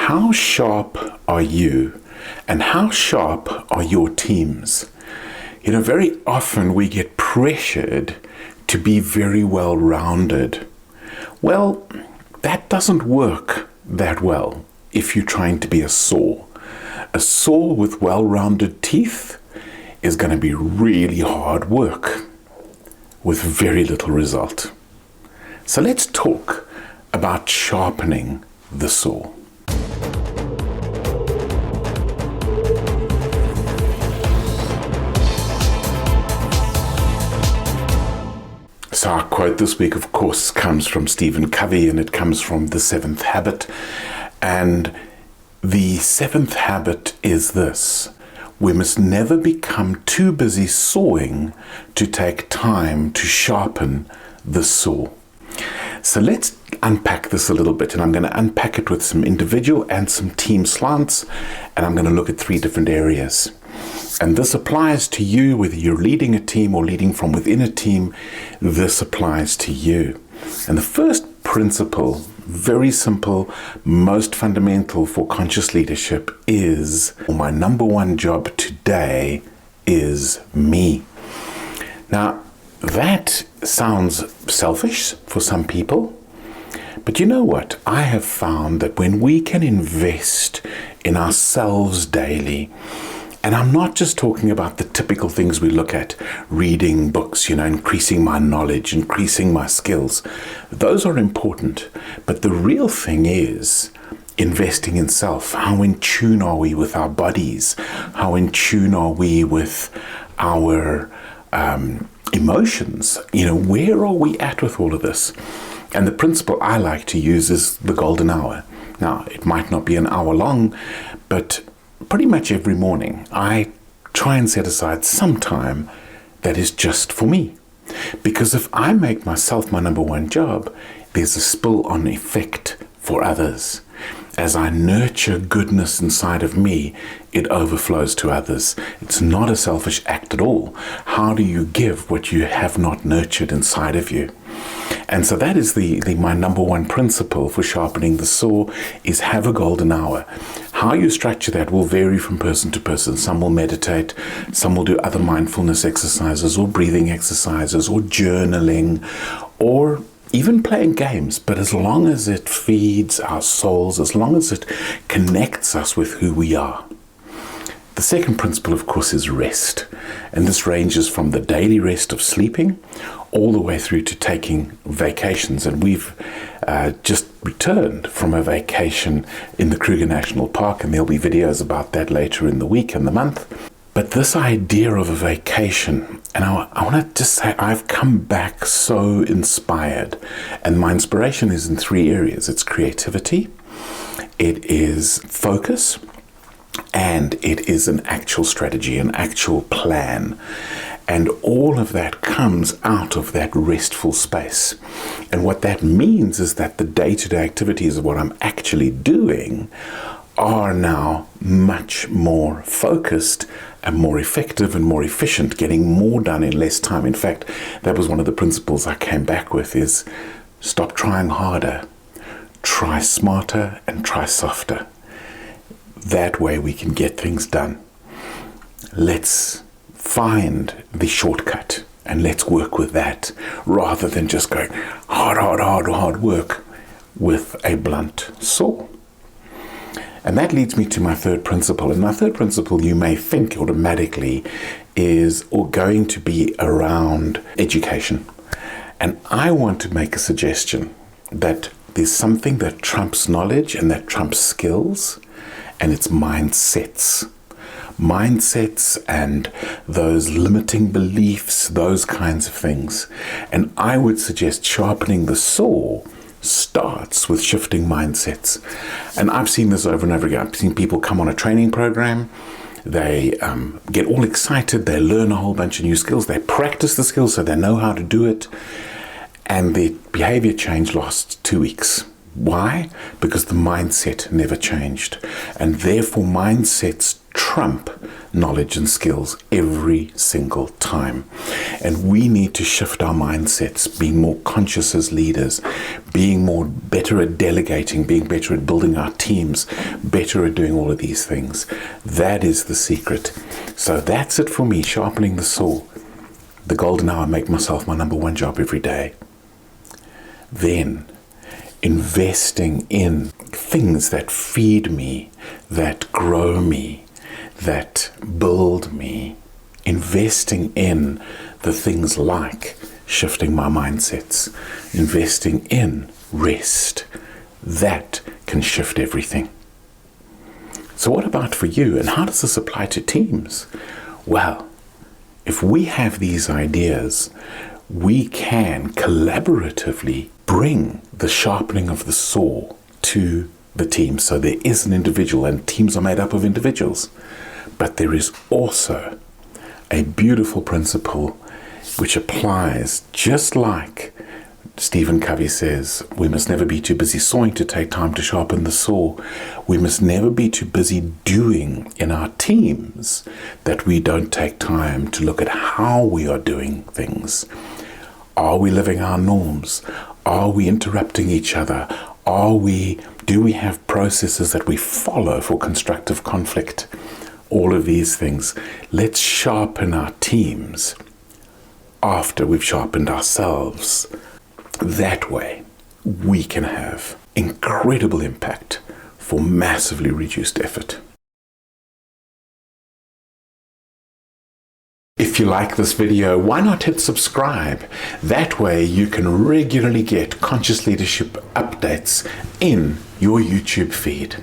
how sharp are you and how sharp are your teams? Very often we get pressured to be very well-rounded. Well, that doesn't work that well if you're trying to be a saw. A saw with well-rounded teeth is going to be really hard work with very little result. So let's talk about sharpening the saw. So our quote this week, of course, comes from Stephen Covey, and it comes from The Seventh Habit. And the seventh habit is this: we must never become too busy sawing to take time to sharpen the saw. So let's unpack this a little bit, and I'm going to unpack it with some individual and some team slants, and I'm going to look at 3 different areas. And this applies to you, whether you're leading a team or leading from within a team, this applies to you. And the first principle, very simple, most fundamental for conscious leadership, is my number one job today is me. Now, that sounds selfish for some people, but you know what? I have found that when we can invest in ourselves daily, and I'm not just talking about the typical things we look at, reading books, increasing my knowledge, increasing my skills. Those are important. But the real thing is investing in self. How in tune are we with our bodies? How in tune are we with our emotions? Where are we at with all of this? And the principle I like to use is the golden hour. Now, it might not be an hour long, but pretty much every morning, I try and set aside some time that is just for me. Because if I make myself my number one job, there's a spill-on effect for others. As I nurture goodness inside of me, it overflows to others. It's not a selfish act at all. How do you give what you have not nurtured inside of you? And so that is my number one principle for sharpening the saw, is have a golden hour. How you structure that will vary from person to person. Some will meditate, some will do other mindfulness exercises or breathing exercises or journaling or even playing games. But as long as it feeds our souls, as long as it connects us with who we are. The second principle, of course, is rest. And this ranges from the daily rest of sleeping all the way through to taking vacations. And we've just returned from a vacation in the Kruger National Park, and there'll be videos about that later in the week and the month. But this idea of a vacation, and I want to just say I've come back so inspired. And my inspiration is in 3 areas. It's creativity, it is focus, and it is an actual strategy, an actual plan. And all of that comes out of that restful space. And what that means is that the day-to-day activities of what I'm actually doing are now much more focused and more effective and more efficient, getting more done in less time. In fact, that was one of the principles I came back with, is stop trying harder, try smarter and try softer. That way we can get things done. Let's find the shortcut and let's work with that, rather than just going hard work with a blunt saw. And that leads me to my third principle. And my third principle, you may think automatically, is going to be around education. And I want to make a suggestion that there's something that trumps knowledge and that trumps skills, and it's mindsets. Mindsets and those limiting beliefs, those kinds of things. And I would suggest sharpening the saw starts with shifting mindsets. And I've seen this over and over again. I've seen people come on a training program, they get all excited, they learn a whole bunch of new skills, they practice the skills so they know how to do it, and the behavior change lasts 2 weeks. Why? Because the mindset never changed. And therefore mindsets trump knowledge and skills every single time. And we need to shift our mindsets, being more conscious as leaders, being better at delegating, being better at building our teams, better at doing all of these things. That is the secret. So that's it for me, sharpening the saw. The golden hour, make myself my number one job every day. Then investing in things that feed me, that grow me, that build me. Investing in the things like shifting my mindsets, investing in rest. That can shift everything. So what about for you? And how does this apply to teams? Well, if we have these ideas, we can collaboratively bring the sharpening of the saw to the team. So there is an individual, and teams are made up of individuals. But there is also a beautiful principle which applies, just like Stephen Covey says, we must never be too busy sawing to take time to sharpen the saw. We must never be too busy doing in our teams that we don't take time to look at how we are doing things. Are we living our norms? Are we interrupting each other? Do we have processes that we follow for constructive conflict? All of these things. Let's sharpen our teams after we've sharpened ourselves. That way, we can have incredible impact for massively reduced effort. If you like this video, why not hit subscribe? That way you can regularly get conscious leadership updates in your YouTube feed.